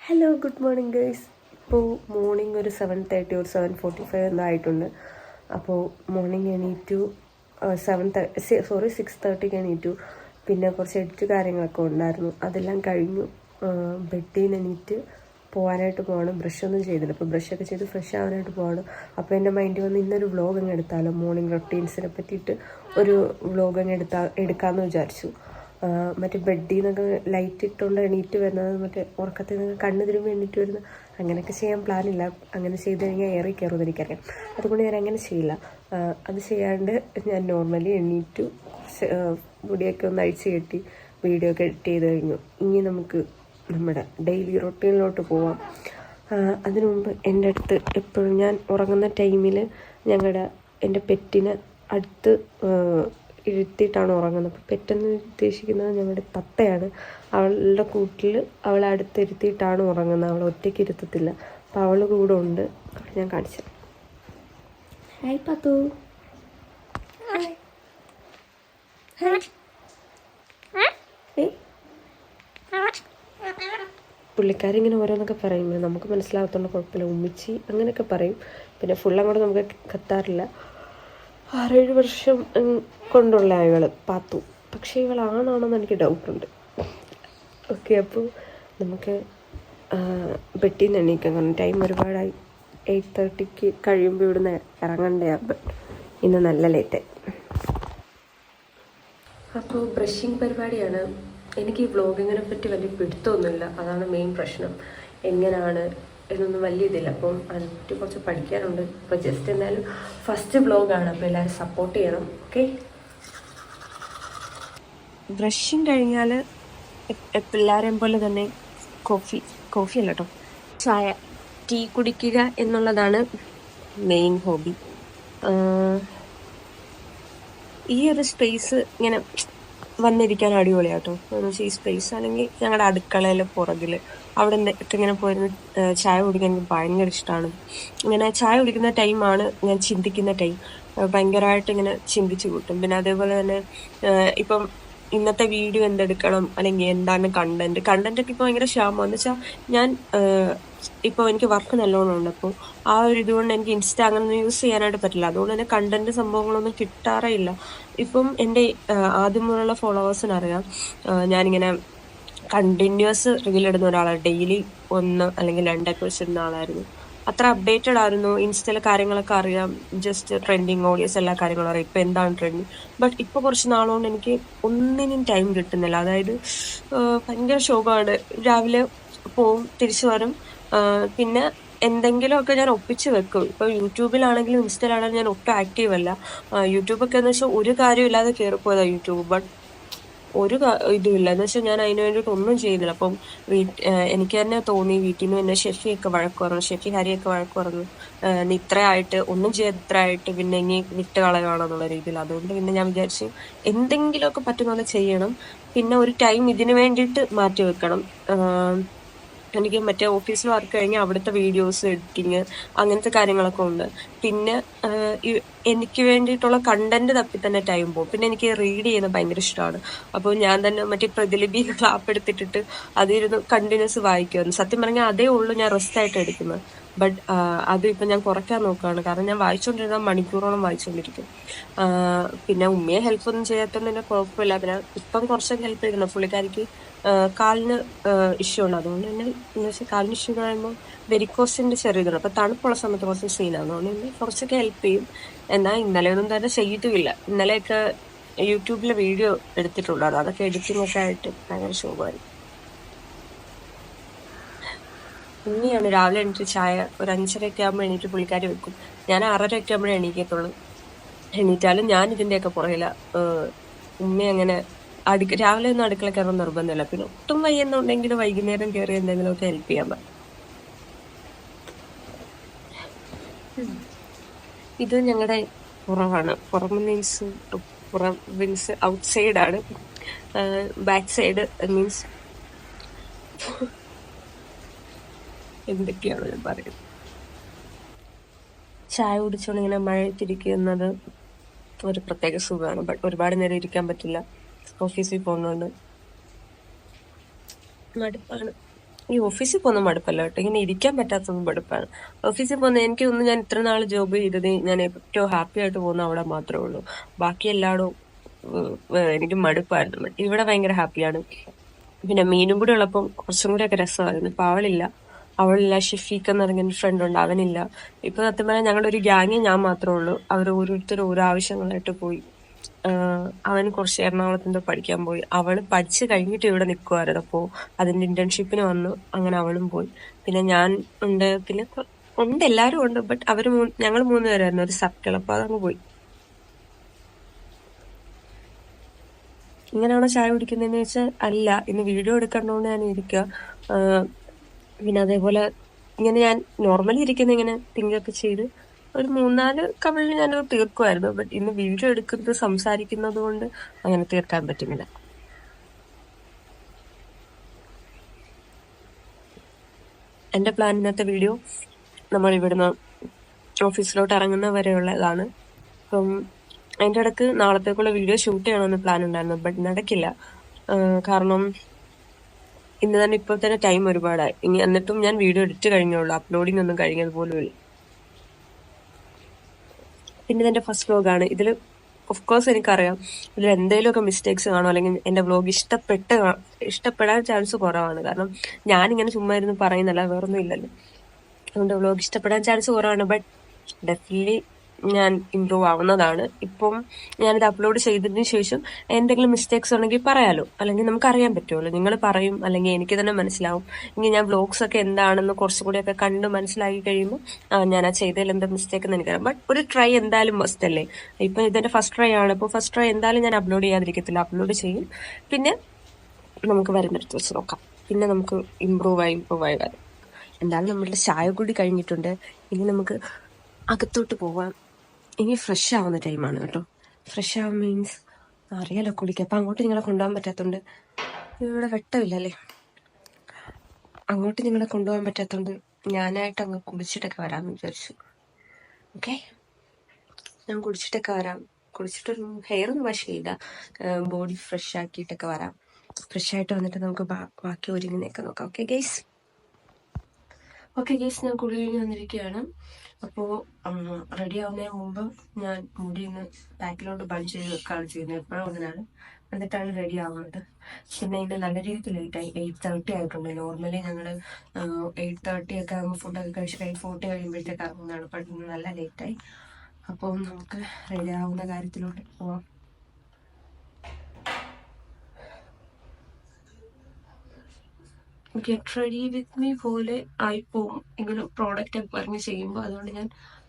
Hello good morning guys. ഇപ്പോൾ morning ഒരു 7:30 ഒരു 7:45 എന്തായിട്ടുണ്ട്. അപ്പോൾ മോർണിംഗ് എണീറ്റു 6:30 എണീറ്റു. പിന്നെ കുറച്ച് എഡിറ്റ് കാര്യങ്ങളൊക്കെ ഉണ്ടായിരുന്നു, അതെല്ലാം കഴിഞ്ഞു. ബെഡിൽ നിന്ന് എണീറ്റ് പോകാനായിട്ട് പോകണം. ബ്രഷൊന്നും ചെയ്തില്ല, അപ്പോൾ ബ്രഷൊക്കെ ചെയ്ത് ഫ്രഷ് ആവാനായിട്ട് പോകണം. അപ്പോൾ എൻ്റെ മൈൻഡിൽ വന്ന് ഇന്നൊരു വ്ളോഗ് അങ്ങ് എടുത്താലോ, മോർണിംഗ് റൊട്ടീൻസിനെ പറ്റിയിട്ട് ഒരു വ്ളോഗ് അങ്ങ് എടുക്കാമെന്ന് വിചാരിച്ചു. മറ്റേ ബെഡിൽ നിന്നൊക്കെ ലൈറ്റ് ഇട്ടുകൊണ്ട് എണീറ്റ് വരുന്നത്, മറ്റേ ഉറക്കത്തിൽ നിന്ന് കണ്ണ് തിരുമ്പി എണീറ്റ് വരുന്നത്, അങ്ങനെയൊക്കെ ചെയ്യാൻ പ്ലാനില്ല. അങ്ങനെ ചെയ്ത് കഴിഞ്ഞാൽ ഏറി കയറുമെന്ന് എനിക്കറിയാം. അതുകൊണ്ട് ഞാൻ അങ്ങനെ ചെയ്യില്ല. അത് ചെയ്യാണ്ട് ഞാൻ നോർമലി എണീറ്റു, മുടിയൊക്കെ ഒന്ന് അഴിച്ച് കെട്ടി വീഡിയോ ഒക്കെ എഡിറ്റ് ചെയ്ത് കഴിഞ്ഞു. ഇനി നമുക്ക് നമ്മുടെ ഡെയിലി റൊട്ടീനിലോട്ട് പോവാം. അതിനു മുമ്പ് എൻ്റെ അടുത്ത് എപ്പോഴും ഞാൻ ഉറങ്ങുന്ന ടൈമിൽ എൻ്റെ പെറ്റിനെ അടുത്ത് ഇരുത്തിയിട്ടാണ് ഉറങ്ങുന്നത്. അപ്പോൾ പെട്ടെന്ന് ഉദ്ദേശിക്കുന്നത് ഞങ്ങളുടെ തത്തയാണ്. അവളുടെ കൂട്ടിൽ അവളെ അടുത്തിരുത്തിയിട്ടാണ് ഉറങ്ങുന്നത്. അവളെ ഒറ്റയ്ക്ക് ഇരുത്തത്തില്ല. അപ്പോൾ അവൾ കൂടെ ഉണ്ട്. ഞാൻ കാണിച്ചു. ഹായ് പത്തു. പുള്ളിക്കാരിങ്ങനെ ഓരോന്നൊക്കെ പറയും, നമുക്ക് മനസ്സിലാകത്തോണ്ട് കുഴപ്പമില്ല. ഉമ്മിച്ചി അങ്ങനെയൊക്കെ പറയും. പിന്നെ ഫുൾ അങ്ങോട്ട് നമുക്ക് കത്താറില്ല. 6-7 വർഷം കൊണ്ടുള്ള ഇവൾ പാത്തു. പക്ഷേ ഇവളാണാണെന്ന് എനിക്ക് ഡൗട്ടുണ്ട്. ഓക്കെ, അപ്പോൾ നമുക്ക് ബെഡിൽ നിന്ന് എണീക്കാം. കാരണം ടൈം ഒരുപാടായി. 8:30 കഴിയുമ്പോൾ ഇവിടുന്ന് ഇറങ്ങണ്ടേ. അപ്പം ഇന്ന് നല്ല ലേറ്റായി. അപ്പോൾ ബ്രഷിങ് പരിപാടിയാണ്. എനിക്ക് ഈ വ്ളോഗിങ്ങിനെ പറ്റി വലിയ പിടുത്തമൊന്നുമില്ല, അതാണ് മെയിൻ പ്രശ്നം. എങ്ങനെയാണ് ഇതൊന്നും വലിയ ഇതില്ല. അപ്പം അതിനെപ്പറ്റി കുറച്ച് പഠിക്കാനുണ്ട്. അപ്പോൾ ജസ്റ്റ് എന്തായാലും ഫസ്റ്റ് വ്ളോഗാണ്, അപ്പോൾ എല്ലാവരും സപ്പോർട്ട് ചെയ്യണം. ഓക്കെ, ബ്രഷിങ് കഴിഞ്ഞാൽ എല്ലാവരെയും പോലെ തന്നെ കോഫി അല്ല കേട്ടോ, ചായ, ടീ കുടിക്കുക എന്നുള്ളതാണ് മെയിൻ ഹോബി. ഈ ഒരു സ്പേസ് ഇങ്ങനെ വന്നിരിക്കാൻ അടിപൊളിയാട്ടോ. എന്ന് വെച്ചാൽ ഈ സ്പേസ് ആണെങ്കിൽ ഞങ്ങളുടെ അടുക്കളയിൽ പുറകിൽ അവിടെ ഒക്കെ ഇങ്ങനെ പോയിരുന്ന് ചായ കുടിക്കാൻ എനിക്ക് ഭയങ്കര ഇഷ്ടമാണ്. ഇങ്ങനെ ചായ കുടിക്കുന്ന ടൈമാണ് ഞാൻ ചിന്തിക്കുന്ന ടൈം. ഭയങ്കരമായിട്ട് ഇങ്ങനെ ചിന്തിച്ച് കൂട്ടും. പിന്നെ അതേപോലെ തന്നെ ഇപ്പം ഇന്നത്തെ വീഡിയോ എന്തെടുക്കണം, അല്ലെങ്കിൽ എന്താണ് കണ്ടന്റ് ഒക്കെ ഇപ്പോൾ ഭയങ്കര ക്ഷാമമെന്ന് വെച്ചാൽ ഞാൻ ഇപ്പോൾ എനിക്ക് വർക്ക് നല്ലോണം ഉണ്ട്. അപ്പോൾ ആ ഒരു ഇതുകൊണ്ട് എനിക്ക് ഇൻസ്റ്റ അങ്ങനെ യൂസ് ചെയ്യാനായിട്ട് പറ്റില്ല. അതുകൊണ്ട് തന്നെ കണ്ടന്റ് സംഭവങ്ങളൊന്നും കിട്ടാറേ ഇല്ല. ഇപ്പം എൻ്റെ ആദ്യമുള്ള ഫോളോവേഴ്സിനറിയാം, ഞാനിങ്ങനെ കണ്ടിന്യൂസ് റീലിടുന്ന ഒരാളാണ്. ഡെയിലി 1 അല്ലെങ്കിൽ 2 എപ്പിസോഡ് ഇടുന്ന ആളായിരുന്നു. അത്ര അപ്ഡേറ്റഡ് ആയിരുന്നു. ഇൻസ്റ്റയിലെ കാര്യങ്ങളൊക്കെ അറിയാം, ജസ്റ്റ് ട്രെൻഡിങ് ഓഡിയോസ് എല്ലാ കാര്യങ്ങളും അറിയാം, ഇപ്പം എന്താണ് ട്രെൻഡിങ്. ബട്ട് ഇപ്പോൾ കുറച്ച് നാളുകൊണ്ട് എനിക്ക് ഒന്നിനും ടൈം കിട്ടുന്നില്ല. അതായത് ഭയങ്കര ശോകമാണ്. രാവിലെ പോവും, തിരിച്ചു വരും, പിന്നെ എന്തെങ്കിലുമൊക്കെ ഞാൻ ഒപ്പിച്ച് വെക്കും. ഇപ്പോൾ യൂട്യൂബിലാണെങ്കിലും ഇൻസ്റ്റയിലാണെങ്കിലും ഞാൻ ഒട്ടും ആക്റ്റീവ് അല്ല. യൂട്യൂബൊക്കെ എന്ന് വെച്ചാൽ ഒരു കാര്യമില്ലാതെ കയറിപ്പോയതാണ് യൂട്യൂബ്. ബട്ട് ഒരു ഇതുമില്ല എന്ന് വെച്ചാൽ ഞാൻ അതിന് വേണ്ടിയിട്ട് ഒന്നും ചെയ്യുന്നില്ല. അപ്പം എനിക്ക് തന്നെ തോന്നി, വീട്ടിൽ നിന്ന് എന്നെ ഷെഫിയൊക്കെ വഴക്ക് പറഞ്ഞു, ഷെഫി ഹരിയൊക്കെ വഴക്ക് പറഞ്ഞു, നീ ഇത്രയായിട്ട് ഒന്നും ചെയ്ത് ഇത്രയായിട്ട് പിന്നെ ഇനി വിട്ട് കളയുകയാണെന്നുള്ള രീതിയിൽ. അതുകൊണ്ട് പിന്നെ ഞാൻ വിചാരിച്ചു എന്തെങ്കിലുമൊക്കെ പറ്റുന്ന പോലെ ചെയ്യണം. പിന്നെ ഒരു ടൈം ഇതിന് വേണ്ടിയിട്ട് മാറ്റി വെക്കണം. എനിക്ക് മറ്റേ ഓഫീസിൽ വർക്ക് കഴിഞ്ഞാൽ അവിടുത്തെ വീഡിയോസ് എഡിറ്റിങ് അങ്ങനത്തെ കാര്യങ്ങളൊക്കെ ഉണ്ട്. പിന്നെ എനിക്ക് വേണ്ടിയിട്ടുള്ള കണ്ടന്റ് തപ്പി തന്നെ ടൈം പോകും. പിന്നെ എനിക്ക് റീഡ് ചെയ്യുന്നത് ഭയങ്കര ഇഷ്ടമാണ്. അപ്പോൾ ഞാൻ തന്നെ മറ്റേ പ്രതിലിപി ആപ്പ് എടുത്തിട്ടിട്ട് അതിരുന്ന് കണ്ടിന്യൂസ് വായിക്കുമായിരുന്നു. സത്യം പറഞ്ഞാൽ അതേ ഉള്ളൂ ഞാൻ റെസ്റ്റ് ആയിട്ട് എടുക്കുന്നത്. ബട്ട് അത് ഇപ്പം ഞാൻ കുറയ്ക്കാൻ നോക്കുകയാണ്. കാരണം ഞാൻ വായിച്ചുകൊണ്ടിരുന്ന മണിക്കൂറോളം വായിച്ചുകൊണ്ടിരിക്കും. പിന്നെ ഉമ്മയെ ഹെൽപ്പൊന്നും ചെയ്യാത്തതുകൊണ്ട് തന്നെ കുഴപ്പമില്ല. പിന്നെ ഇപ്പം കുറച്ചൊക്കെ ഹെൽപ്പ് ചെയ്തിട്ടുണ്ട്. പുള്ളിക്കാരിക്ക് കാലിന് ഇഷ്യൂ ഉണ്ട്. അതുകൊണ്ട് തന്നെ എന്ന് വെച്ചാൽ കാലിന് ഇഷ്യൂ എന്ന് പറയുമ്പോൾ വെരിക്കോസിൻ്റെ ചെറിയതാണ്. അപ്പോൾ തണുപ്പുള്ള സമയത്ത് കുറച്ച് സീനാണ്. അതുകൊണ്ട് തന്നെ കുറച്ചൊക്കെ ഹെൽപ്പ് ചെയ്യും. എന്നാൽ ഇന്നലെയൊന്നും തന്നെ ചെയ്തുമില്ല. ഇന്നലെയൊക്കെ യൂട്യൂബിലെ വീഡിയോ എടുത്തിട്ടുള്ളതാണ്. അതൊക്കെ എഡിറ്റിംഗ് ഒക്കെ ആയിട്ട് ഭയങ്കര ശോഭമായി. ഇനിയാണ് രാവിലെ എണീറ്റ് ചായ ഒരു 5:30 ആകുമ്പോൾ എണീറ്റ് പുള്ളിക്കാരി വെക്കും. ഞാൻ 6:30 ആകുമ്പോഴേ എണീക്കത്തുള്ളൂ. എണീറ്റാലും ഞാൻ ഇതിൻ്റെയൊക്കെ പുറകില്ല. ഉമ്മ അങ്ങനെ രാവിലെ ഒന്നും അടുക്കള കയറാൻ നിർബന്ധമില്ല. പിന്നെ ഒട്ടും വയ്യെന്നുണ്ടെങ്കിൽ വൈകുന്നേരം കയറി എന്തെങ്കിലുമൊക്കെ ഹെൽപ്പ് ചെയ്യാൻ പറ്റും. ഇത് ഞങ്ങളുടെ പുറമാണ്. പുറം മീൻസ് ഔട്ട് സൈഡാണ്. ബാക്ക് സൈഡ് മീൻസ് എന്തൊക്കെയാണ് ഞാൻ പറയുന്നത്. ചായ കുടിച്ചുകൊണ്ട് ഇങ്ങനെ മഴയത്തിരിക്കുന്നത് ഒരു പ്രത്യേക സുഖമാണ്. ബട്ട് ഒരുപാട് നേരം ഇരിക്കാൻ പറ്റില്ല, ഓഫീസിൽ പോകുന്നുണ്ട്. മടുപ്പാണ്. ഈ ഓഫീസിൽ പോകുന്ന മടുപ്പല്ല കേട്ടോ, ഇങ്ങനെ ഇരിക്കാൻ പറ്റാത്തത് മടുപ്പാണ്. ഓഫീസിൽ പോകുന്ന എനിക്ക് തോന്നുന്നു ഞാൻ ഇത്ര നാൾ ജോബ് ചെയ്തത് ഞാൻ ഏറ്റവും ഹാപ്പി ആയിട്ട് പോകുന്ന അവിടെ മാത്രമേ ഉള്ളൂ. ബാക്കി എല്ലായിടും എനിക്ക് മടുപ്പായിരുന്നു. ഇവിടെ ഭയങ്കര ഹാപ്പിയാണ്. പിന്നെ മീനും കൂടെ ഉള്ളപ്പം കുറച്ചും കൂടെ ഒക്കെ രസമായിരുന്നു. ഇപ്പൊ അവളില്ല, ഷിഫീക്ക് എന്ന് പറഞ്ഞ ഫ്രണ്ട് ഉണ്ട്, അവനില്ല. ഇപ്പൊ സത്യം പറഞ്ഞാൽ ഞങ്ങളുടെ ഒരു ഗ്യാങ്ങിൽ ഞാൻ മാത്രമേ ഉള്ളൂ. അവർ ഓരോരുത്തരും ഓരോ ആവശ്യങ്ങളായിട്ട് പോയി. അവൻ കുറച്ച് എറണാകുളത്ത് പഠിക്കാൻ പോയി. അവള് പഠിച്ചു കഴിഞ്ഞിട്ട് ഇവിടെ നിൽക്കുമായിരുന്നു. അപ്പോൾ അതിന്റെ ഇന്റേൺഷിപ്പിന് വന്നു. അങ്ങനെ അവളും പോയി. പിന്നെ ഞാൻ ഉണ്ട്, പിന്നെ ഉണ്ട്, എല്ലാരും ഉണ്ട്. ബട്ട് ഞങ്ങൾ 3 പേരായിരുന്നു ഒരു സർക്കിൾ. അപ്പൊ അതങ്ങ് പോയി. ഇങ്ങനെയാണോ ചായ കുടിക്കുന്നതെന്ന് വെച്ചാൽ അല്ല, ഇന്ന് വീഡിയോ എടുക്കണ്ടോണ്ട് ഞാൻ ഇരിക്കുക. പിന്നെ അതേപോലെ ഇങ്ങനെ ഞാൻ നോർമലി ഇരിക്കുന്ന ഇങ്ങനെ തിങ്കൊക്കെ ചെയ്ത് ഒരു 3-4 കവിളിൽ ഞാനത് തീർക്കുമായിരുന്നു. ബട്ട് ഇന്ന് വീഡിയോ എടുക്കുന്നത് സംസാരിക്കുന്നത് കൊണ്ട് അങ്ങനെ തീർക്കാൻ പറ്റുന്നില്ല. എന്റെ പ്ലാൻ ഇന്നത്തെ വീഡിയോ നമ്മൾ ഇവിടുന്ന് ഓഫീസിലോട്ട് ഇറങ്ങുന്ന വരെയുള്ളതാണ്. അപ്പം അതിന്റെ ഇടക്ക് നാളത്തേക്കുള്ള വീഡിയോ ഷൂട്ട് ചെയ്യണമെന്ന് പ്ലാൻ ഉണ്ടായിരുന്നു. ബട്ട് നടക്കില്ല. കാരണം ഇന്ന് തന്നെ ഇപ്പോൾ തന്നെ ടൈം ഒരുപാടായി. എന്നിട്ടും ഞാൻ വീഡിയോ എഡിറ്റ് കഴിഞ്ഞുള്ളൂ. അപ്ലോഡിംഗ് ഒന്നും കഴിഞ്ഞത് പോലും ഇല്ല. പിന്നെ ഇതെന്റെ ഫസ്റ്റ് വ്ലോഗാണ്. ഇതിൽ ഓഫ് കോഴ്സ് എനിക്കറിയാം ഇതിൽ എന്തെങ്കിലുമൊക്കെ മിസ്റ്റേക്സ് കാണും, അല്ലെങ്കിൽ എന്റെ വ്ലോഗ് ഇഷ്ടപ്പെടാൻ ചാൻസ് കുറവാണ്. കാരണം ഞാനിങ്ങനെ ചുമ്മാ ഇരുന്ന് പറയുന്നല്ല, വേറൊന്നും ഇല്ലല്ലോ. അതുകൊണ്ട് വ്ലോഗ് ഇഷ്ടപ്പെടാൻ ചാൻസ് കുറവാണ്. ബട്ട് ഡെഫിനറ്റ്ലി ഞാൻ ഇമ്പ്രൂവ് ആവുന്നതാണ്. ഇപ്പം ഞാനിത് അപ്ലോഡ് ചെയ്തതിന് ശേഷം എന്തെങ്കിലും മിസ്റ്റേക്സ് ഉണ്ടെങ്കിൽ പറയാലോ, അല്ലെങ്കിൽ നമുക്ക് അറിയാൻ പറ്റുമല്ലോ. നിങ്ങൾ പറയും, അല്ലെങ്കിൽ എനിക്ക് തന്നെ മനസ്സിലാവും. ഇനി ഞാൻ വ്ലോഗ്സ് ഒക്കെ എന്താണെന്ന് കുറച്ചുകൂടിയൊക്കെ കണ്ട് മനസ്സിലാക്കി കഴിയുമ്പോൾ ഞാൻ ആ ചെയ്തതിൽ എന്താ മിസ്റ്റേക്ക് എന്ന് എനിക്കറിയാം. ബട്ട് ഒരു ട്രൈ എന്തായാലും മസ്റ്റ് അല്ലേ. ഇപ്പൊ ഇതെന്റെ ഫസ്റ്റ് ട്രൈ ആണ്. ഇപ്പോൾ ഫസ്റ്റ് ട്രൈ എന്തായാലും ഞാൻ അപ്ലോഡ് ചെയ്യാതിരിക്കത്തില്ല, അപ്ലോഡ് ചെയ്യും. പിന്നെ നമുക്ക് വരുന്നിടത്ത് വെച്ച് നോക്കാം. പിന്നെ നമുക്ക് ഇമ്പ്രൂവ് ആയി വരാം. എന്തായാലും നമ്മളുടെ ചായ കൂടി കഴിഞ്ഞിട്ടുണ്ട്. ഇനി നമുക്ക് അകത്തോട്ട് പോവാം. ഇനി ഫ്രഷ് ആവുന്ന ടൈമാണ് കേട്ടോ. ഫ്രഷ് ആവാൻ മീൻസ് അറിയാലോ, കുളിക്കുക. അപ്പം അങ്ങോട്ട് നിങ്ങളെ കൊണ്ടുപോകാൻ പറ്റാത്തതുകൊണ്ട്, ഇവിടെ വെട്ടമില്ലല്ലേ, അങ്ങോട്ട് നിങ്ങളെ കൊണ്ടുപോകാൻ പറ്റാത്തതുകൊണ്ട് ഞാനായിട്ട് അങ്ങ് കുളിച്ചിട്ടൊക്കെ വരാമെന്ന് വിചാരിച്ചു. ഓക്കെ, ഞാൻ കുളിച്ചിട്ടൊക്കെ വരാം. കുളിച്ചിട്ടൊരു ഹെയർ ഒന്നും വാഷ് ചെയ്യില്ല, ബോഡി ഫ്രഷ് ആക്കിയിട്ടൊക്കെ വരാം. ഫ്രഷ് ആയിട്ട് വന്നിട്ട് നമുക്ക് ബാക്കി ഒരുങ്ങിനൊക്കെ നോക്കാം. Okay guys. ഞാൻ കുളി കഴിഞ്ഞ് വന്നിരിക്കുകയാണ്. അപ്പോൾ റെഡി ആവുന്നതിന് മുമ്പ് ഞാൻ മുടി ഒന്ന് ബാക്കിലോട്ട് ബൺ ചെയ്ത് വെക്കുകയാണ് ചെയ്യുന്നത്. എപ്പോഴും അങ്ങനെയാണ്. എന്നിട്ടാണ് റെഡി ആവുന്നത്. പിന്നെ ഇതിൻ്റെ നല്ല രീതിക്ക് ലേറ്റായി. 8:30 ആയിട്ടുണ്ട്. നോർമലി ഞങ്ങൾ 8:30 ഒക്കെ ആകുമ്പോൾ ഫുഡൊക്കെ കഴിച്ച് 8:40 കഴിയുമ്പോഴത്തേക്ക് ഇറങ്ങുന്നതാണ്. ബട്ട് ഇന്ന് നല്ല ലേറ്റായി. അപ്പോൾ നമുക്ക് റെഡി ആവുന്ന കാര്യത്തിലോട്ട് പോവാം. ഗെറ്റ് റെഡി വിത്ത് മീ പോലെ ആയിപ്പോവും ഇങ്ങനെ പ്രോഡക്റ്റ് ഒക്കെ പറഞ്ഞ് ചെയ്യുമ്പോൾ. അതുകൊണ്ട് ഞാൻ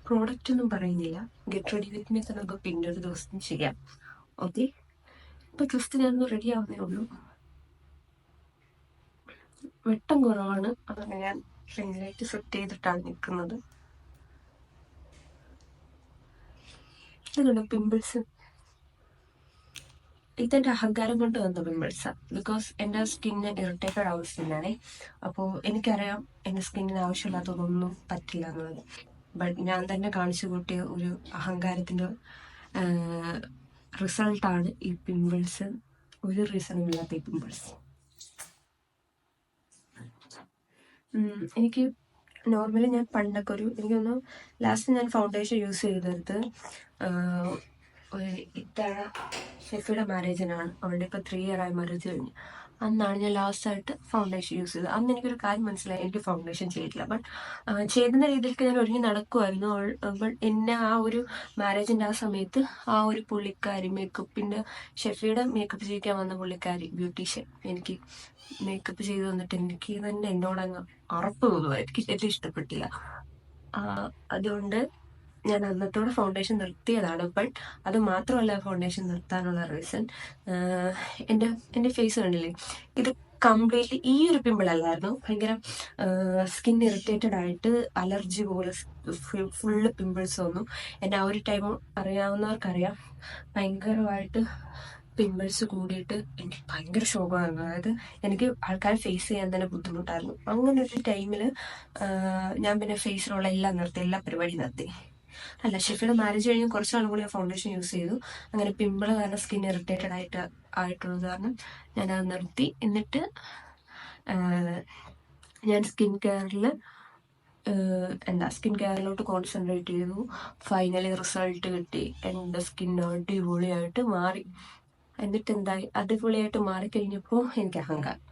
പ്രോഡക്റ്റ് ഒന്നും പറയുന്നില്ല. ഗെറ്റ് റെഡി വിത്ത് മീ തന്നെ നമുക്ക് പിന്നെ ഒരു ദിവസം ചെയ്യാം. ഓക്കെ, ഇപ്പൊ ജസ്റ്റ് ഞാനൊന്ന് റെഡി ആവുന്നേ ഉള്ളൂ. വെട്ടം കുറവാണ്, അതുകൊണ്ട് ഞാൻ റിംഗ് ലൈറ്റ് സെറ്റ് ചെയ്തിട്ടാണ് നിൽക്കുന്നത്. ഇതുണ്ട് പിമ്പിൾസ്. ഇതെന്റെ അഹങ്കാരം കൊണ്ട് വന്ന പിമ്പിൾസാണ്. ബിക്കോസ് എൻ്റെ സ്കിന്ന് ഇറിറ്റേറ്റഡ് ആവുന്ന സ്കിന്നാണേ. അപ്പോൾ എനിക്കറിയാം എൻ്റെ സ്കിന്നിന് ആവശ്യമില്ലാത്തതൊന്നും പറ്റില്ല എന്നുള്ളത്. ബട്ട് ഞാൻ തന്നെ കാണിച്ചു കൂട്ടിയ ഒരു അഹങ്കാരത്തിൻ്റെ റിസൾട്ടാണ് ഈ പിമ്പിൾസ്. ഒരു റീസണും ഇല്ലാത്ത ഈ പിമ്പിൾസ്. എനിക്ക് നോർമലി ഞാൻ പണ്ടൊക്കെ എനിക്കൊന്ന് ലാസ്റ്റ് ഞാൻ ഫൗണ്ടേഷൻ യൂസ് ചെയ്തെടുത്ത് ഒരു ഇത്തവണ ഷെഫിയുടെ മാരേജിനാണ്. അവളുടെ ഇപ്പോൾ 3 year ആയി മാരേജ് കഴിഞ്ഞ്. അന്നാണ് ഞാൻ ലാസ്റ്റായിട്ട് ഫൗണ്ടേഷൻ യൂസ് ചെയ്തത്. അന്ന് എനിക്കൊരു കാര്യം മനസ്സിലായി, എനിക്ക് ഫൗണ്ടേഷൻ ചെയ്തില്ല. ബട്ട് ചെയ്യുന്ന രീതിയിലേക്ക് ഞാൻ ഒരുങ്ങി നടക്കുമായിരുന്നു. ബട്ട് എന്നെ ആ ഒരു മാരേജിൻ്റെ ആ സമയത്ത് ആ ഒരു പുള്ളിക്കാരി മേക്കപ്പിൻ്റെ ഷെഫിയുടെ മേക്കപ്പ് ചെയ്യിക്കാൻ വന്ന പുള്ളിക്കാരി ബ്യൂട്ടീഷ്യൻ എനിക്ക് മേക്കപ്പ് ചെയ്ത് തന്നിട്ട് എനിക്ക് തന്നെ എന്നോടങ്ങ് അറപ്പ് തോന്നുക. എനിക്ക് ഏറ്റവും ഇഷ്ടപ്പെട്ടില്ല. അതുകൊണ്ട് ഞാൻ അന്നത്തോടെ ഫൗണ്ടേഷൻ നിർത്തിയതാണ്. ബട്ട് അത് മാത്രമല്ല ഫൗണ്ടേഷൻ നിർത്താനുള്ള റീസൺ, എൻ്റെ ഫേസ് കണ്ടില്ലേ, ഇത് കംപ്ലീറ്റ്ലി ഈ ഒരു പിമ്പിൾ അല്ലായിരുന്നു. ഭയങ്കര സ്കിൻ ഇറിറ്റേറ്റഡ് ആയിട്ട് അലർജി പോലെ ഫുള്ള് പിമ്പിൾസ് വന്നു. എന്നെ ആ ഒരു ടൈം അറിയാവുന്നവർക്കറിയാം, ഭയങ്കരമായിട്ട് പിമ്പിൾസ് കൂടിയിട്ട് എനിക്ക് ഭയങ്കര ശോകമായിരുന്നു. അതായത് എനിക്ക് ആൾക്കാരെ ഫേസ് ചെയ്യാൻ തന്നെ ബുദ്ധിമുട്ടായിരുന്നു. അങ്ങനെ ഒരു ടൈമിൽ ഞാൻ പിന്നെ ഫേസിലുള്ള എല്ലാം നിർത്തി, എല്ലാ പരിപാടിയും നിർത്തി. അല്ല, ഷെഫിയുടെ മാരേജ് കഴിഞ്ഞ് കുറച്ച് നാളും കൂടി ഫൗണ്ടേഷൻ യൂസ് ചെയ്തു. അങ്ങനെ പിമ്പിൾ കാരണം സ്കിൻ ഇറിറ്റേറ്റഡ് ആയിട്ടുള്ളത് കാരണം ഞാനത് നിർത്തി. എന്നിട്ട് ഞാൻ സ്കിൻ കെയറിലോട്ട് കോൺസെൻട്രേറ്റ് ചെയ്തു. ഫൈനലി റിസൾട്ട് കിട്ടി. എൻ്റെ സ്കിൻ അടിപൊളിയായിട്ട് മാറി. എന്നിട്ട് എന്തായി, അടിപൊളിയായിട്ട് മാറിക്കഴിഞ്ഞപ്പോൾ എനിക്ക് അഹങ്കാരം.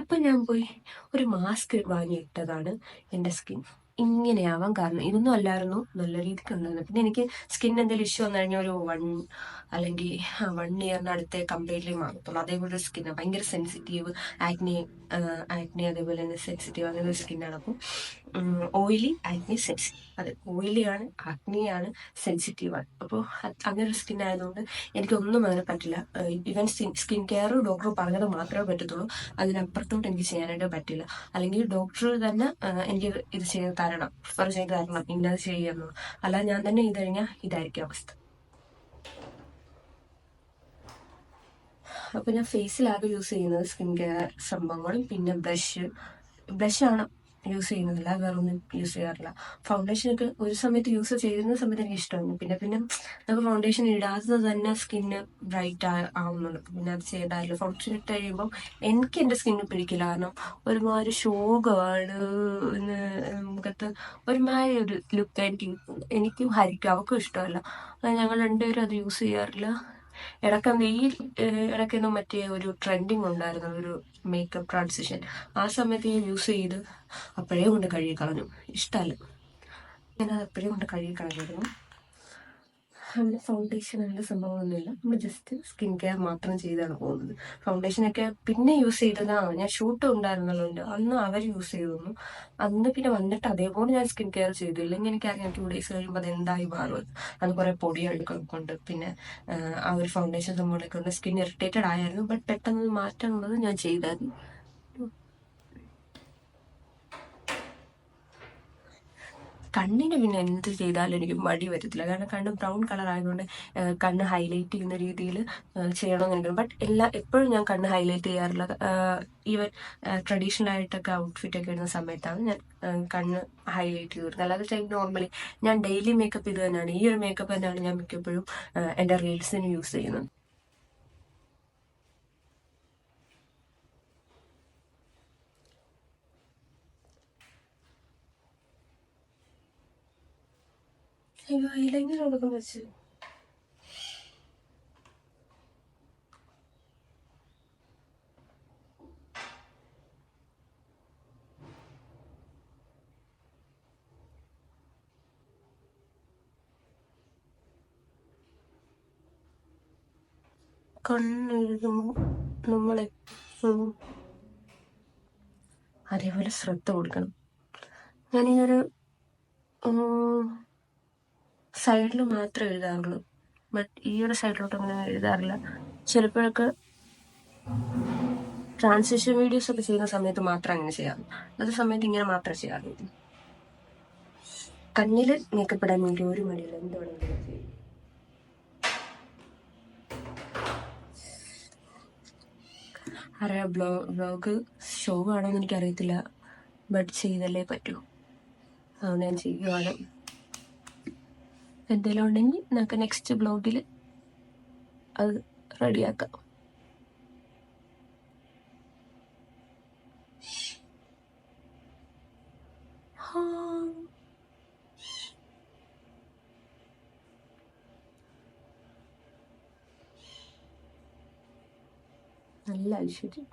അപ്പം ഞാൻ പോയി ഒരു മാസ്ക് വാങ്ങിയിട്ടതാണ് എൻ്റെ സ്കിൻ ഇങ്ങനെയാവാൻ കാരണം. ഇതൊന്നും അല്ലായിരുന്നു, നല്ല രീതിക്ക് ഉണ്ടായിരുന്നു. പിന്നെ എനിക്ക് സ്കിൻ എന്തെങ്കിലും ഇഷ്യൂ വന്നു കഴിഞ്ഞാൽ ഒരു 1 ഇയറിനടുത്തേ കംപ്ലീറ്റ്ലി മാറത്തുള്ളൂ. അതേപോലെ ഒരു സ്കിന്നാണ്, ഭയങ്കര സെൻസിറ്റീവ്, ആക്നി അതേപോലെ തന്നെ സെൻസിറ്റീവ്, അങ്ങനെ ഒരു സ്കിന്നാണ്. അപ്പം ഓയിലി, ആക്നി, സെൻസിറ്റീവ്. അതെ, ഓയിലിയാണ്, ആക്നിയാണ്, സെൻസിറ്റീവാണ്. അപ്പോൾ അങ്ങനെ ഒരു സ്കിൻ ആയതുകൊണ്ട് എനിക്കൊന്നും അങ്ങനെ പറ്റില്ല. ഈവൻ സ്കിൻ കെയർ ഡോക്ടർ പറഞ്ഞത് മാത്രമേ പറ്റത്തുള്ളൂ, അതിനപ്പുറത്തോട്ട് എനിക്ക് ചെയ്യാനായിട്ട് പറ്റില്ല. അല്ലെങ്കിൽ ഡോക്ടർ തന്നെ എനിക്ക് ഇത് ചെയ്ത് തരണം, പ്രിഫർ ചെയ്ത് തരണം, ഇന്നത് ചെയ്യുന്നു. അല്ലാതെ ഞാൻ തന്നെ ഇത് കഴിഞ്ഞാൽ ഇതായിരിക്കും അവസ്ഥ. അപ്പോൾ ഞാൻ ഫേസിലാകെ യൂസ് ചെയ്യുന്നത് സ്കിൻ കെയർ സംഭവങ്ങളും പിന്നെ ബ്ലഷാണ് യൂസ് ചെയ്യുന്നില്ല, വേറെ ഒന്നും യൂസ് ചെയ്യാറില്ല. ഫൗണ്ടേഷനൊക്കെ ഒരു സമയത്ത് യൂസ് ചെയ്യുന്ന സമയത്ത് എനിക്ക് ഇഷ്ടമാണ്. പിന്നെ നമുക്ക് ഫൗണ്ടേഷൻ ഇടാത്തത് തന്നെ സ്കിന്ന് ബ്രൈറ്റ് ആവുന്നുണ്ട്. പിന്നെ അത് ചെയ്താലും ഫൗണ്ടേഷൻ ഇട്ട് കഴിയുമ്പോൾ എനിക്ക് എൻ്റെ സ്കിന്ന് പിടിക്കില്ല. കാരണം ഒരുമാതിരി ശോകമാണ്, മുഖത്ത് ഒരുമാതിരി ഒരു ലുക്കായിരിക്കും. എനിക്കും ഹരിക്കും അവൾക്കും ഇഷ്ടമല്ല. ഞങ്ങൾ രണ്ടുപേരും അത് യൂസ് ചെയ്യാറില്ല. ഇടയ്ക്കൊന്നും മറ്റേ ഒരു ട്രെൻഡിങ് ഉണ്ടായിരുന്നു, ഒരു മേക്കപ്പ് ട്രാൻസിഷൻ. ആ സമയത്ത് ഞാൻ യൂസ് ചെയ്ത് അപ്പോഴേ കൊണ്ട് കഴുകി കളഞ്ഞു. ഇഷ്ടമല്ല, ഞാനത് അപ്പോഴേ കൊണ്ട് കഴുകി കളഞ്ഞിരുന്നു. അങ്ങനെ ഫൗണ്ടേഷൻ അങ്ങനെ സംഭവമൊന്നുമില്ല, നമ്മൾ ജസ്റ്റ് സ്കിൻ കെയർ മാത്രം ചെയ്താണ് പോകുന്നത്. ഫൗണ്ടേഷനൊക്കെ പിന്നെ യൂസ് ചെയ്തതാണ്, ഞാൻ ഷൂട്ട് ഉണ്ടായിരുന്നല്ലോ അന്ന് അവർ യൂസ് ചെയ്തിരുന്നു. അന്ന് പിന്നെ വന്നിട്ട് അതേപോലെ ഞാൻ സ്കിൻ കെയർ ചെയ്തു. ഇല്ലെങ്കിൽ എനിക്കറിയാം 2 days കഴിയുമ്പോൾ അത് എന്തായി മാറും. അത് കുറേ പൊടിയൊക്കെ കൊണ്ട് പിന്നെ ആ ഒരു ഫൗണ്ടേഷൻ സംഭവമൊക്കെ കൊണ്ട് സ്കിൻ ഇറിറ്റേറ്റഡ് ആയിരുന്നു. ബട്ട് പെട്ടെന്ന് മാറ്റാനുള്ളത് ഞാൻ ചെയ്തായിരുന്നു. കണ്ണിന് പിന്നെ എന്ത് ചെയ്താലും എനിക്ക് മടി വരത്തില്ല. കാരണം കണ്ണ് ബ്രൗൺ കളർ ആയതുകൊണ്ട് കണ്ണ് ഹൈലൈറ്റ് ചെയ്യുന്ന രീതിയിൽ ചെയ്യണമെന്ന് എനിക്ക്. ബട്ട് എപ്പോഴും ഞാൻ കണ്ണ് ഹൈലൈറ്റ് ചെയ്യാറില്ല. ഈവൻ ട്രഡീഷണൽ ആയിട്ടൊക്കെ ഔട്ട്ഫിറ്റൊക്കെ ഇടുന്ന സമയത്താണ് ഞാൻ കണ്ണ് ഹൈലൈറ്റ് ചെയ്തിരുന്നത്. അല്ലാതെ ടൈം നോർമലി ഞാൻ ഡെയിലി മേക്കപ്പ് ഇത് തന്നെയാണ്. ഈ ഒരു മേക്കപ്പ് തന്നെയാണ് ഞാൻ മിക്കപ്പോഴും എൻ്റെ റീൽസിന് യൂസ് ചെയ്യുന്നത്. ഐലൈനർ കൊടുക്കാൻ വെച്ച് കണ്ണെഴുതുമ്പോൾ നമ്മളെപ്പോഴും അതേപോലെ ശ്രദ്ധ കൊടുക്കണം. ഞാൻ ഈ ഒരു സൈഡിൽ മാത്രമേ എഴുതാറുള്ളൂ. ബട്ട് ഈ ഒരു സൈഡിലോട്ട് അങ്ങനെ എഴുതാറില്ല. ചിലപ്പോഴൊക്കെ ട്രാൻസിഷൻ വീഡിയോസ് ഒക്കെ ചെയ്യുന്ന സമയത്ത് മാത്രം അങ്ങനെ ചെയ്യാറുള്ളൂ. അത് സമയത്ത് ഇങ്ങനെ മാത്രമേ ചെയ്യാറുള്ളൂ. കണ്ണിൽ മേക്കപ്പ് ഇടാൻ വേണ്ടി ഒരു മടിയില്ല, എന്ത് വേണമെങ്കിലും ചെയ്യും. അറിയാം, ബ്ലോഗ് ഷോ ആണോന്ന് എനിക്കറിയത്തില്ല, ബട്ട് ചെയ്തല്ലേ പറ്റൂ. അതുകൊണ്ട് ഞാൻ ചെയ്യുവാണ്. എന്തെങ്കിലും ഉണ്ടെങ്കിൽ നമുക്ക് നെക്സ്റ്റ് ബ്ലോഗിൽ അത് റെഡിയാക്കാം. നല്ല ഐശ്വര്യം.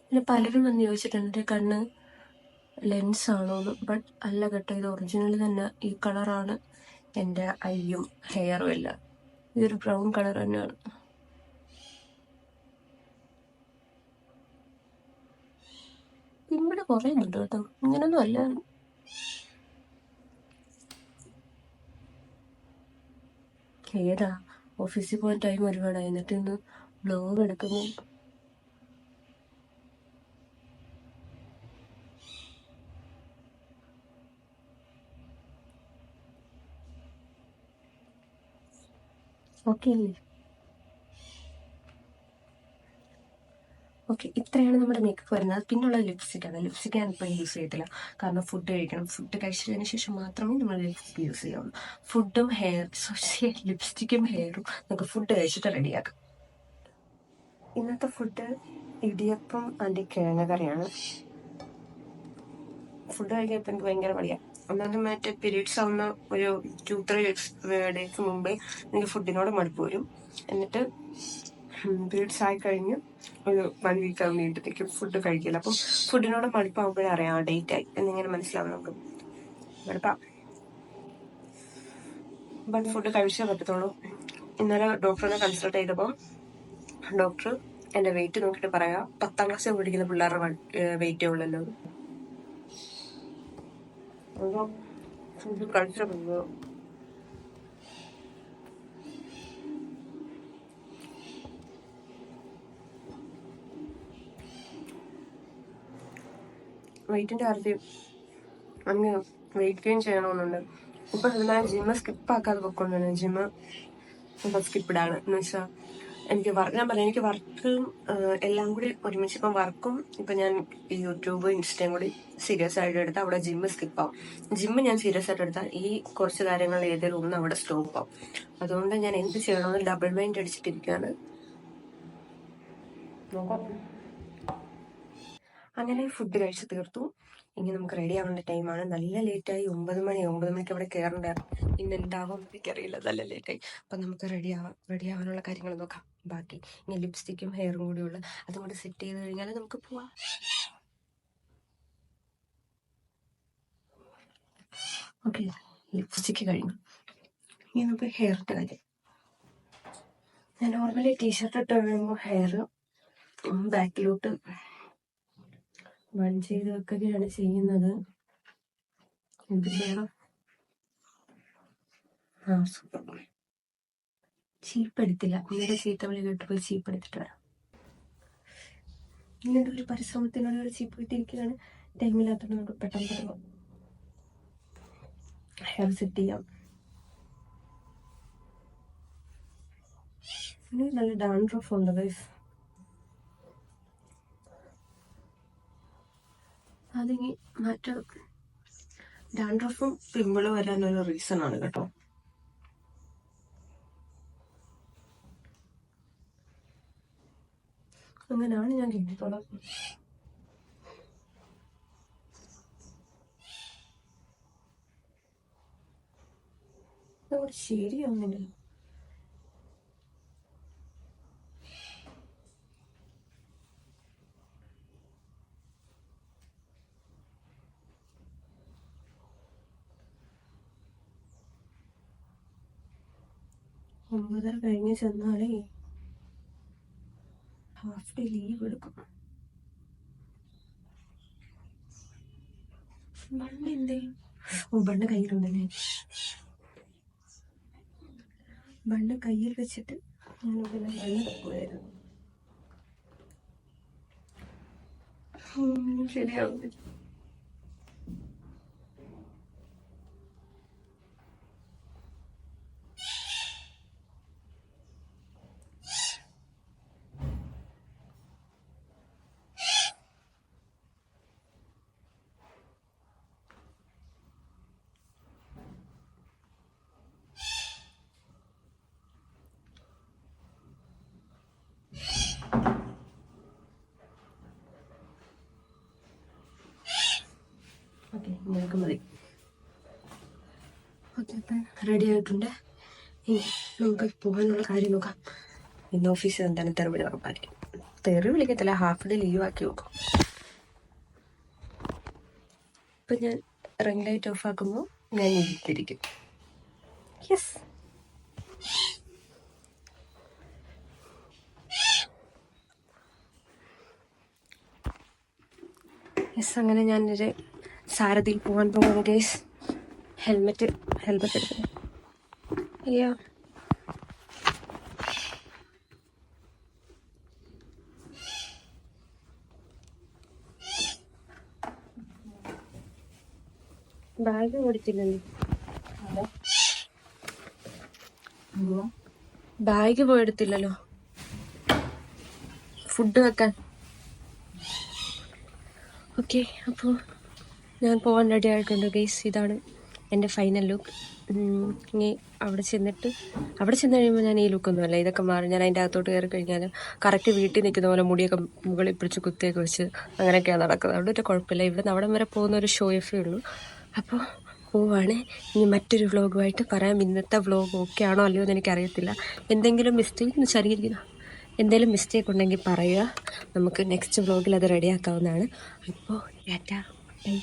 പിന്നെ പലരും വന്ന് ചോദിച്ചിട്ടുണ്ട് കണ്ണ് ലെൻസ് ആണോന്ന്. ബട്ട് അല്ല കേട്ടോ, ഇത് ഒറിജിനൽ തന്നെ. ഈ കളറാണ് എൻ്റെ ഐയും ഹെയറും എല്ലാം. ഇതൊരു ബ്രൗൺ കളർ തന്നെയാണ്. ഇവിടെ കുറയുന്നുണ്ട് കേട്ടോ, ഇങ്ങനൊന്നും അല്ല. ഏതാ, ഓഫീസിൽ പോകാൻ ടൈം ഒരുപാടായി, എന്നിട്ട് ഇന്ന് ബ്ലോഗ് എടുക്കുന്നു. ഓക്കെ അല്ലേ? ഓക്കെ, ഇത്രയാണ് നമ്മുടെ മേക്കപ്പ് വരുന്നത്. പിന്നുള്ള ലിപ്സ്റ്റിക്കാണ്. ലിപ്സ്റ്റിക്ക് ഞാൻ ഇപ്പോൾ യൂസ് ചെയ്യത്തില്ല, കാരണം ഫുഡ് കഴിക്കണം. ഫുഡ് കഴിച്ചതിന് ശേഷം മാത്രമേ നമ്മൾ ലിപ്സ്റ്റിക്ക് യൂസ് ചെയ്യാവുള്ളൂ. ഫുഡും ലിപ്സ്റ്റിക്കും ഹെയറും നമുക്ക് ഫുഡ് കഴിച്ചിട്ട് റെഡിയാക്കാം. ഇന്നത്തെ ഫുഡ് ഇടിയപ്പം ആൻറ്റി കിഴങ്ങ് കറിയാണ്. ഫുഡ് കഴിക്കാൻ ഇപ്പം എനിക്ക് ഭയങ്കര മടിയാണ്. ഒന്നാമത് മറ്റേ പീരീഡ്സ് ആവുന്ന ഒരു 2-3 ഡേയ്സ് മുമ്പേ എനിക്ക് ഫുഡിനോട് മടുപ്പ് വരും. എന്നിട്ട് പീരീഡ്സ് ആയി കഴിഞ്ഞ് ഒരു 1 വീക്ക് ആകുമ്പോഴത്തേക്കും ഫുഡ് കഴിക്കില്ല. അപ്പം ഫുഡിനോട് മടുപ്പാകുമ്പോഴേ അറിയാം ഡേറ്റ് ആയി എന്നിങ്ങനെ മനസ്സിലാവും നമുക്ക്. മടുപ്പാ, ബട്ട് ഫുഡ് കഴിച്ചേ പറ്റത്തുള്ളൂ. ഇന്നലെ ഡോക്ടറിനെ കൺസൾട്ട് ചെയ്തപ്പോൾ ഡോക്ടർ എൻ്റെ വെയിറ്റ് നോക്കിയിട്ട് പറയാം, 10ാം ക്ലാസ്സിൽ പഠിക്കുന്ന പിള്ളേരുടെ വെയിറ്റേ ഉള്ളല്ലോ. ഫുഡ് കഴിച്ചേ പറ്റുള്ളൂ. വെയിറ്റിൻ്റെ കാര്യത്തിൽ അങ്ങനെ വെയിറ്റ് ഗെയിൻ ചെയ്യണമെന്നുണ്ട്. ഇപ്പം ഞാൻ ജിമ്മ് സ്കിപ്പാക്കാതെ പൊയ്ക്കൊണ്ടാണ്. ജിമ്മ് ഇപ്പം സ്കിപ്പിടാണ്. എന്ന് വെച്ചാൽ എനിക്ക് വർക്കും എല്ലാം കൂടി ഒരുമിച്ച് ഇപ്പം വർക്കും ഇപ്പം ഞാൻ യൂട്യൂബ് ഇൻസ്റ്റയും കൂടി സീരിയസ് ആയിട്ട് എടുത്താൽ അവിടെ ജിമ്മ് സ്കിപ്പാവും. ജിമ്മ് ഞാൻ സീരിയസ് ആയിട്ട് എടുത്താൽ ഈ കുറച്ച് കാര്യങ്ങൾ ഏതെങ്കിലും ഒന്ന് അവിടെ സ്റ്റോപ്പ് ആവും. അതുകൊണ്ട് ഞാൻ എന്ത് ചെയ്യണമെന്ന് ഡബിൾ മൈൻഡ് അടിച്ചിട്ടിരിക്കുകയാണ്. നോക്കാം. അങ്ങനെ ഫുഡ് കഴിച്ച് തീർത്തു. ഇനി നമുക്ക് റെഡി ആവേണ്ട ടൈമാണ്. നല്ല ലേറ്റായി. 9 മണിക്ക് അവിടെ കയറണ്ട. ഇന്ന് എന്താവും എനിക്കറിയില്ല, നല്ല ലേറ്റായി. അപ്പം നമുക്ക് റെഡി ആവാനുള്ള കാര്യങ്ങൾ നോക്കാം. ബാക്കി ഇനി ലിപ്സ്റ്റിക്കും ഹെയറും കൂടിയുള്ള അതും കൂടി സെറ്റ് ചെയ്ത് കഴിഞ്ഞാൽ നമുക്ക് പോവാം. ഓക്കെ, ലിപ്സ്റ്റിക്ക് കഴിഞ്ഞു. ഇനി നമുക്ക് ഹെയറിൻ്റെ കാര്യം. ഞാൻ നോർമലി ടീഷർട്ട് ഇട്ട് കഴിയുമ്പോൾ ഹെയർ ബാക്കിലോട്ട് ബൺ ചെയ്ത് വെക്കുകയാണ് ചെയ്യുന്നത്. എന്ത് ചെയ്യണം? സൂപ്പർ. ചീപ്പ് എടുത്തില്ല. ഇന്നലെ ചീത്തവിളി കേട്ടപ്പോൾ ചീപ്പ് എടുത്തിട്ട് വരാം. ഇങ്ങനത്തെ ഒരു പരിശ്രമത്തിനുള്ള ചീപ്പ് കിട്ടിയിരിക്കുകയാണ്. ടൈമില്ലാത്തത് നമുക്ക് പെട്ടെന്ന് ഹെയർ സെറ്റ് ചെയ്യാം. ഇനി നല്ല ഡാൻഡ്രഫ് ഉണ്ട് ഗൈസ്. അതിനി മാറ്റാം. ഡാൻഡ്രഫും പിമ്പിള് വരാനൊരു റീസൺ ആണ് കേട്ടോ. അങ്ങനെയാണ് ഞാൻ കേട്ടിട്ടുള്ളത്. ശരിയാവുന്നില്ല. ഒമ്പതര കഴിഞ്ഞ് ചെന്നാലേ ഹാഫ് ഡേ ലീവ് എടുക്കും. ബണ്ണ് എന്തേ? ബണ്ണ് കയ്യിലുണ്ടല്ലേ. ബണ്ണ് കയ്യിൽ വെച്ചിട്ട് ബണ്ണ് വെക്കുമായിരുന്നു. ശരിയാവുന്നില്ല. ഓക്കെ, നിങ്ങൾക്ക് മതി. ഓക്കെ, അപ്പം റെഡി ആയിട്ടുണ്ട്. ഇനി നമുക്ക് പോകാനുള്ള കാര്യം നോക്കാം. ഇന്ന് ഓഫീസിൽ എന്താണ് തെറിവിളി ഉറപ്പായിരിക്കും. തെറി വിളിക്കത്തില്ല, ഹാഫ് ഡേ ലീവ് ആക്കി നോക്കും. ഇപ്പം ഞാൻ റിംഗ് ലൈറ്റ് ഓഫ് ആക്കുമ്പോൾ ഞാൻ ഇരിക്കും. യെസ്, അങ്ങനെ ഞാനൊരു സാരഥിയിൽ പോകാൻ പോകുന്നു ഗൈസ്. ഹെൽമെറ്റ് എടുക്കുന്നു. അയ്യോ, ബാഗ് കൊടുത്തില്ലല്ലോ. ബാഗ് പോയെടുത്തില്ലല്ലോ ഫുഡ് വെക്കാൻ. ഓക്കെ, അപ്പോൾ ഞാൻ പോകാൻ റെഡി ആയിട്ടുണ്ട് ഗൈസ്. ഇതാണ് എൻ്റെ ഫൈനൽ ലുക്ക്. ഇനി അവിടെ ചെന്ന് കഴിയുമ്പോൾ ഞാൻ ഈ ലുക്കൊന്നുമല്ല, ഇതൊക്കെ മാറി ഞാൻ അതിൻ്റെ അകത്തോട്ട് കയറി കഴിഞ്ഞാൽ കറക്റ്റ് വീട്ടിൽ നിൽക്കുന്ന പോലെ മുടിയൊക്കെ മുകളിൽ പിടിച്ച് കുത്തിയൊക്കെ വെച്ച് അങ്ങനെയൊക്കെയാണ് നടക്കുന്നത്. അവിടെ ഒരു കുഴപ്പമില്ല. ഇവിടെ നിന്ന് അവിടം വരെ പോകുന്ന ഒരു ഷോ ഓഫേ ഉള്ളൂ. അപ്പോൾ പോവാണ്. ഇനി മറ്റൊരു വ്ളോഗുമായിട്ട് പറയാം. ഇന്നത്തെ വ്ളോഗ് ഓക്കെ ആണോ അല്ലയോ എന്ന് എനിക്കറിയത്തില്ല. എന്തെങ്കിലും മിസ്റ്റേക്ക് ഉണ്ടെങ്കിൽ പറയുക. നമുക്ക് നെക്സ്റ്റ് വ്ളോഗിൽ അത് റെഡിയാക്കാവുന്നതാണ്. അപ്പോൾ ടാറ്റാ, ബൈ.